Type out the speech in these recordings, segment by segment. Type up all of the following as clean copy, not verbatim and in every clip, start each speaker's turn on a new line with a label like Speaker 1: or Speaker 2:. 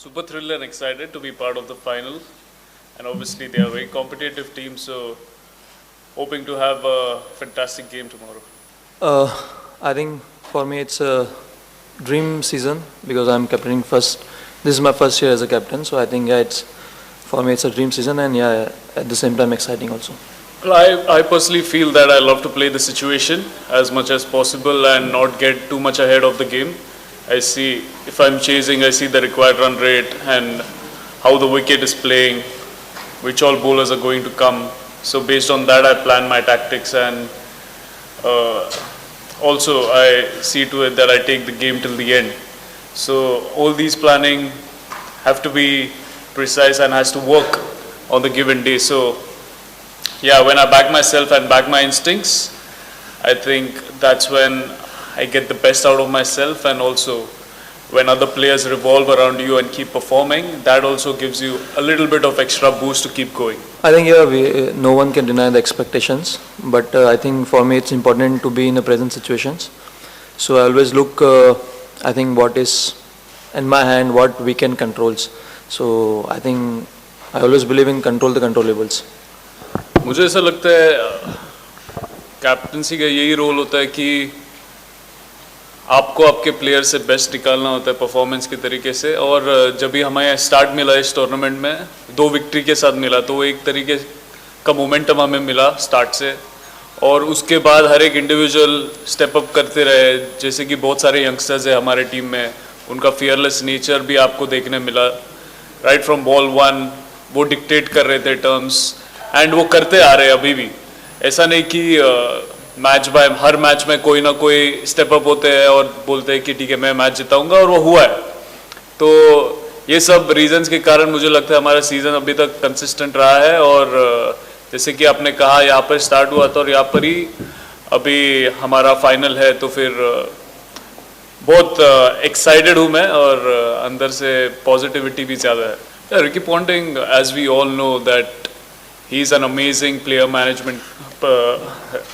Speaker 1: super thrilled and excited to be part of the final. And obviously, they are a very competitive team, so hoping to have a fantastic game tomorrow.
Speaker 2: Uh, I think for me it's a dream season because I'm captaining first. This is my first year as a captain, so I think it's for me it's a dream season, and at the same time exciting also.
Speaker 1: Well, I personally feel that I love to play the situation as much as possible and not get too much ahead of the game. I see if I'm chasing, I see the required run rate and how the wicket is playing, which all bowlers are going to come. So based on that, I plan my tactics, and also I see to it that I take the game till the end. So all these planning have to be precise and has to work on the given day. So yeah, when I back myself and back my instincts, I think that's when I get the best out of myself, and also when other players revolve around you and keep performing, that also gives you a little bit of extra boost to keep going.
Speaker 2: I think no one can deny the expectations, but I think for me it's important to be in the present situations. So I always look, I think what is in my hand, what we can controls. So I think I always believe in control the controllables.
Speaker 1: मुझे ऐसा लगता है captaincy का यही role होता है कि आपको आपके प्लेयर से बेस्ट निकालना होता है परफॉर्मेंस के तरीके से। और जब भी हमें स्टार्ट मिला इस टूर्नामेंट में 2 विक्ट्री के साथ मिला, तो वो एक तरीके का मोमेंटम हमें मिला स्टार्ट से, और उसके बाद हर एक इंडिविजुअल स्टेप अप करते रहे। जैसे कि बहुत सारे यंगस्टर्स है हमारे टीम में, उनका फियरलेस नेचर भी आपको देखने मिला। राइट फ्रॉम बॉल 1 वो डिक्टेट कर रहे थे टर्म्स, एंड वो करते आ रहे हैं अभी भी। ऐसा नहीं कि मैच बाय हर मैच में कोई ना कोई स्टेप अप होते हैं और बोलते हैं कि ठीक है मैं मैच जिताऊंगा, और वो हुआ है। तो ये सब रीजंस के कारण मुझे लगता है हमारा सीज़न अभी तक कंसिस्टेंट रहा है। और जैसे कि आपने कहा यहाँ पर स्टार्ट हुआ था और यहाँ पर ही अभी हमारा फाइनल है, तो फिर बहुत एक्साइटेड हूँ मैं, और अंदर से पॉजिटिविटी भी ज़्यादा है। Ricky Ponting, as we all know that he is an amazing player management,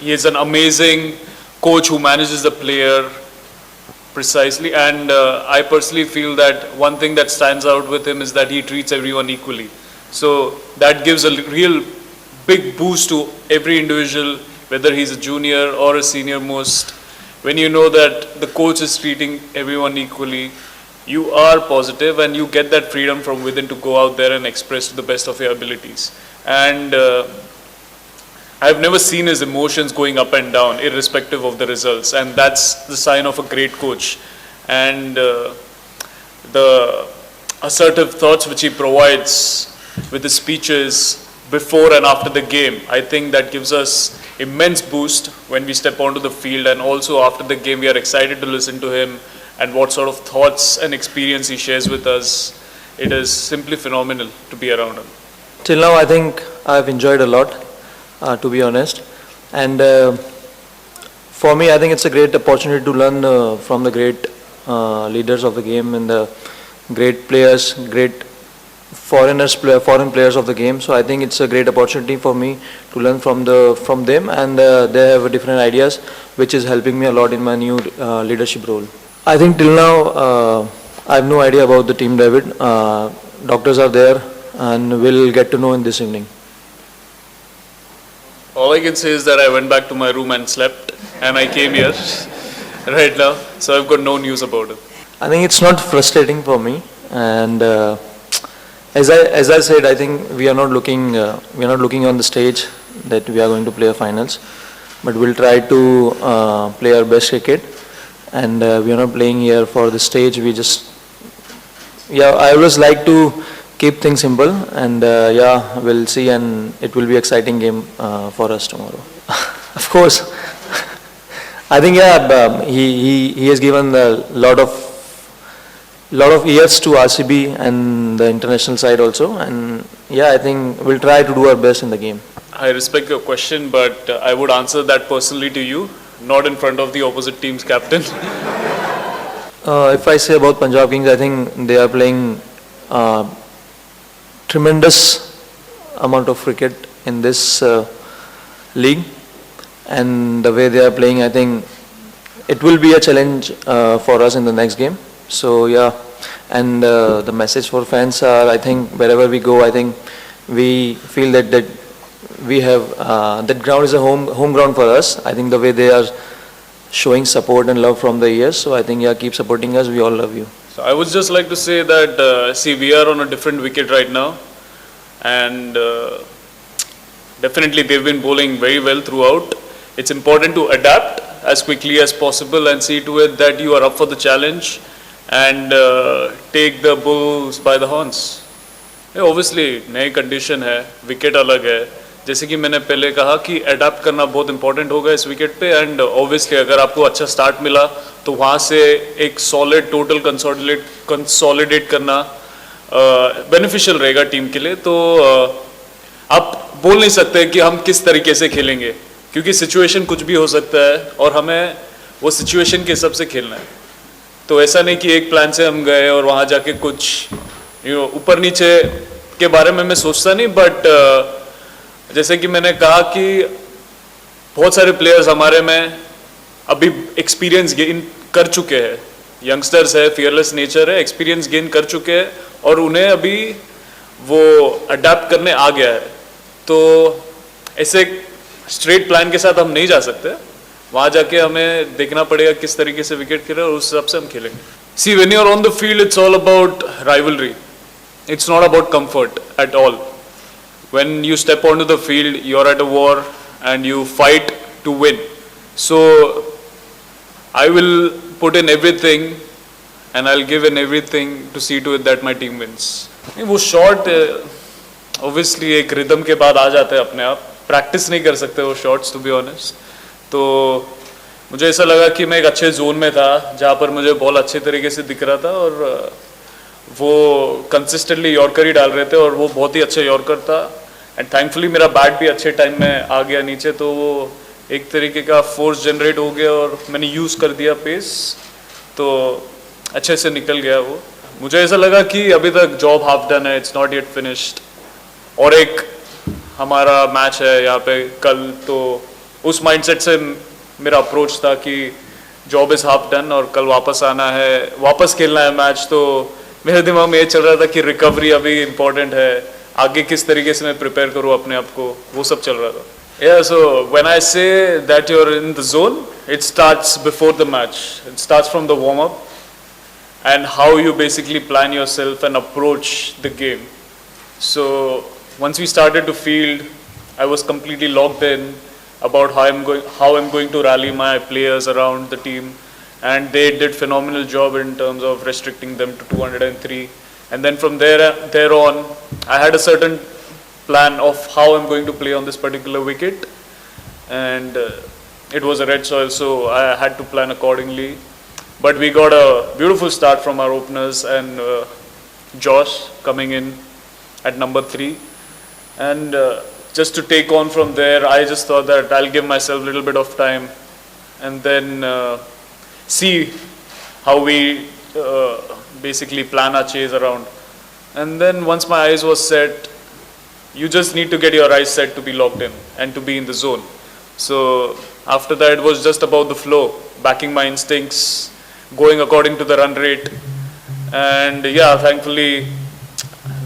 Speaker 1: he is an amazing coach who manages the player precisely, and I personally feel that one thing that stands out with him is that he treats everyone equally. So that gives a real big boost to every individual, whether he's a junior or a senior most. When you know that the coach is treating everyone equally, you are positive and you get that freedom from within to go out there and express to the best of your abilities. And I've never seen his emotions going up and down irrespective of the results, and that's the sign of a great coach. And the assertive thoughts which he provides with his speeches before and after the game, I think that gives us immense boost when we step onto the field, and also after the game we are excited to listen to him and what sort of thoughts and experience he shares with us. It is simply phenomenal to be around him.
Speaker 2: Till now, I think I've enjoyed a lot, to be honest. And for me, I think it's a great opportunity to learn from the great leaders of the game and the great players, great foreign players of the game. So I think it's a great opportunity for me to learn from them, and they have different ideas, which is helping me a lot in my new leadership role. I think till now, I have no idea about the team, David. Doctors are there, and we'll get to know in this evening.
Speaker 1: All I can say is that I went back to my room and slept, and I came here right now, so I've got no news about it.
Speaker 2: I think it's not frustrating for me, and as I said, I think we are not looking on the stage that we are going to play a finals, but we'll try to play our best cricket, and we are not playing here for the stage. I always like to keep things simple, and we'll see, and it will be exciting game for us tomorrow. Of course, I think he has given a lot of years to RCB and the international side also, and I think we'll try to do our best in the game.
Speaker 1: I respect your question, but I would answer that personally to you, not in front of the opposite team's captain.
Speaker 2: If I say about Punjab Kings, I think they are playing tremendous amount of cricket in this league, and the way they are playing, I think it will be a challenge for us in the next game. So And the message for fans are, I think, wherever we go, I think we feel that we have that ground is a home ground for us. I think the way they are showing support and love from the years. So I think, yeah, keep supporting us. We all love you.
Speaker 1: So I would just like to say that see, we are on a different wicket right now, and definitely they've been bowling very well throughout. It's important to adapt as quickly as possible and see to it that you are up for the challenge and take the bulls by the horns. Obviously नई condition है, wicket अलग है, जैसे कि मैंने पहले कहा कि अडाप्ट करना बहुत इंपॉर्टेंट होगा इस विकेट पे. एंड ऑब्वियसली अगर आपको अच्छा स्टार्ट मिला तो वहाँ से एक सॉलिड टोटल कंसोलिडेट करना बेनिफिशियल रहेगा टीम के लिए. तो आप बोल नहीं सकते कि हम किस तरीके से खेलेंगे, क्योंकि सिचुएशन कुछ भी हो सकता है और हमें वो सिचुएशन के हिसाब से खेलना है. तो ऐसा नहीं कि एक प्लान से हम गए और वहाँ जाके कुछ ऊपर नीचे के बारे में मैं सोचता नहीं. बट जैसे कि मैंने कहा कि बहुत सारे प्लेयर्स हमारे में अभी एक्सपीरियंस गेन कर चुके हैं, यंगस्टर्स है, फियरलेस नेचर है, एक्सपीरियंस गेन कर चुके हैं और उन्हें अभी वो अडेप्ट करने आ गया है. तो ऐसे स्ट्रेट प्लान के साथ हम नहीं जा सकते, वहाँ जाके हमें देखना पड़ेगा किस तरीके से विकेट खेले और उस हिसाब से हम खेलेंगे. See, when you are on the field it's all about rivalry, it's not about comfort at all. When you step onto the field, you're at a war and you fight to win. So I will put in everything and I'll give in everything to see to it that my team wins. वो shot obviously एक rhythm के बाद आ जाते हैं अपने आप, practice नहीं कर सकते वो शॉट्स टू बी ऑनेस्ट. तो मुझे ऐसा लगा कि मैं एक अच्छे जोन में था जहाँ पर मुझे बॉल अच्छे तरीके से दिख रहा था और वो कंसिस्टेंटली यॉर्कर ही डाल रहे थे और वो बहुत ही अच्छा यॉर्कर था. एंड थैंकफुली मेरा बैट भी अच्छे टाइम में आ गया नीचे, तो वो एक तरीके का फोर्स जनरेट हो गया और मैंने यूज़ कर दिया पेस, तो अच्छे से निकल गया वो. मुझे ऐसा लगा कि अभी तक जॉब हाफ डन है, इट्स नॉट येट फिनिश्ड. और एक हमारा मैच है यहाँ पे कल, तो उस माइंडसेट से मेरा अप्रोच था कि जॉब इज़ हाफ डन और कल वापस आना है, वापस खेलना है मैच. तो मेरे दिमाग में ये चल रहा था कि रिकवरी अभी इम्पोर्टेंट है, आगे किस तरीके से मैं प्रिपेयर करूँ अपने आप को, वो सब चल रहा था. Yeah, so when I say that you're in the zone, it starts before the match. It starts from the warm-up and how you basically plan yourself and approach the game. So once we started to field, I was completely locked in about how I'm going to rally my players around the team. And they did phenomenal job in terms of restricting them to 203. And then from there on, I had a certain plan of how I'm going to play on this particular wicket. And it was a red soil, so I had to plan accordingly. But we got a beautiful start from our openers and Josh coming in at number 3. And just to take on from there, I just thought that I'll give myself a little bit of time and then see how we basically plan our chase around. And then once my eyes was set, you just need to get your eyes set to be locked in and to be in the zone. So after that it was just about the flow, backing my instincts, going according to the run rate. And yeah, thankfully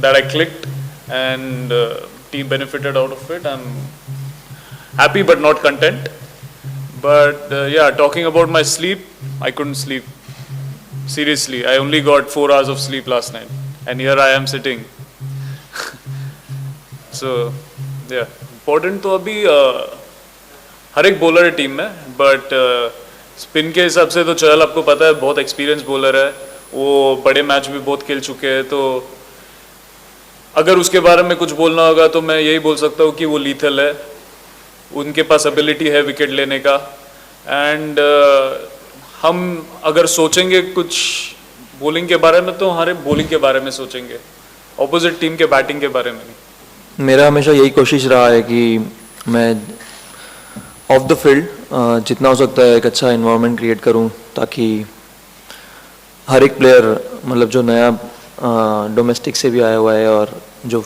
Speaker 1: that I clicked and team benefited out of it. I'm happy but not content. But yeah, talking about my sleep, I couldn't sleep. Seriously, I only got 4 hours of sleep last night. And here I am sitting. So, yeah. Important तो अभी हर एक bowler है team में, but spin के हिसाब से तो चहल आपको पता है बहुत एक्सपीरियंस बॉलर है, वो बड़े मैच भी बहुत खेल चुके हैं. तो अगर उसके बारे में कुछ बोलना होगा तो मैं यही बोल सकता हूँ कि वो लीथल है, उनके पास एबिलिटी है विकेट लेने का. एंड हम अगर सोचेंगे कुछ बॉलिंग के बारे में तो हमारे बॉलिंग के बारे में सोचेंगे, ऑपोजिट टीम के बैटिंग के बारे में नहीं.
Speaker 2: मेरा हमेशा यही कोशिश रहा है कि मैं ऑफ द फील्ड जितना हो सकता है एक अच्छा इन्वायरमेंट क्रिएट करूं, ताकि हर एक प्लेयर, मतलब जो नया डोमेस्टिक से भी आया हुआ है और जो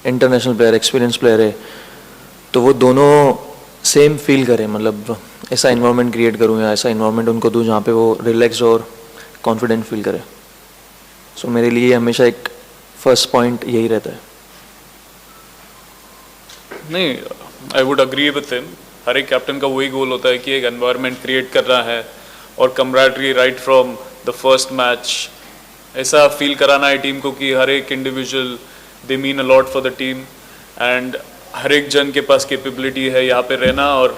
Speaker 2: इंटरनेशनल प्लेयर, एक्सपीरियंस प्लेयर है, तो वो दोनों सेम फील करें. मतलब ऐसा इन्वायरमेंट क्रिएट करूँ या ऐसा इन्वायरमेंट उनको दूँ जहाँ पे वो रिलैक्स और कॉन्फिडेंट फील करे. सो मेरे लिए हमेशा एक फर्स्ट पॉइंट यही रहता है.
Speaker 1: नहीं, I would agree with him. हर एक कैप्टन का वही गोल होता है कि एक एनवायरनमेंट क्रिएट करना है और camaraderie right from the first match. ऐसा फील कराना है टीम को कि हर एक individual they mean a lot for the team and हर एक जन के पास कैपेबिलिटी है यहाँ पे रहना और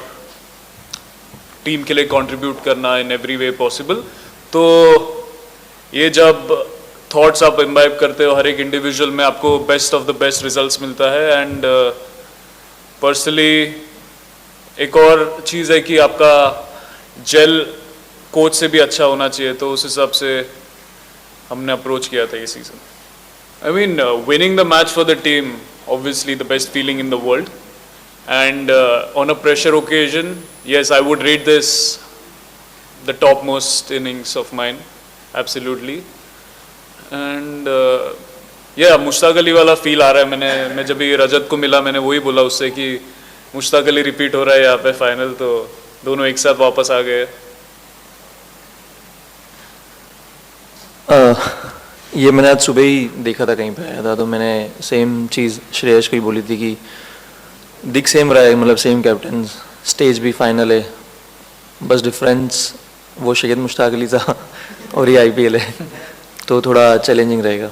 Speaker 1: टीम के लिए कंट्रीब्यूट करना इन एवरी वे पॉसिबल. तो ये जब थॉट्स आप इम्बाइब करते हो हर एक इंडिविजुअल में, आपको best of the best results मिलता है. एंड पर्सनली एक और चीज़ है कि आपका जेल कोच से भी अच्छा होना चाहिए, तो उस हिसाब से हमने अप्रोच किया था ये season. I mean winning the match for the team obviously the best feeling in the world, and on a pressure occasion, yes, I would rate this the topmost innings of mine, absolutely. And yeah, Mushtaq Ali वाला feel आ रहा है. मैं जब भी रजत को मिला मैंने वही बोला उससे कि मुश्ताक अली रिपीट हो रहा है यहाँ पे फाइनल, तो दोनों एक साथ वापस आ गए.
Speaker 2: ये मैंने आज सुबह ही देखा था, कहीं पे आया था, तो मैंने सेम चीज़ श्रेयस को ही बोली थी कि दिख सेम रहा है, मतलब सेम कैप्टन, स्टेज भी फाइनल है, बस डिफरेंस वो शायद मुश्ताक अली था और ये IPL है, तो थोड़ा चैलेंजिंग रहेगा.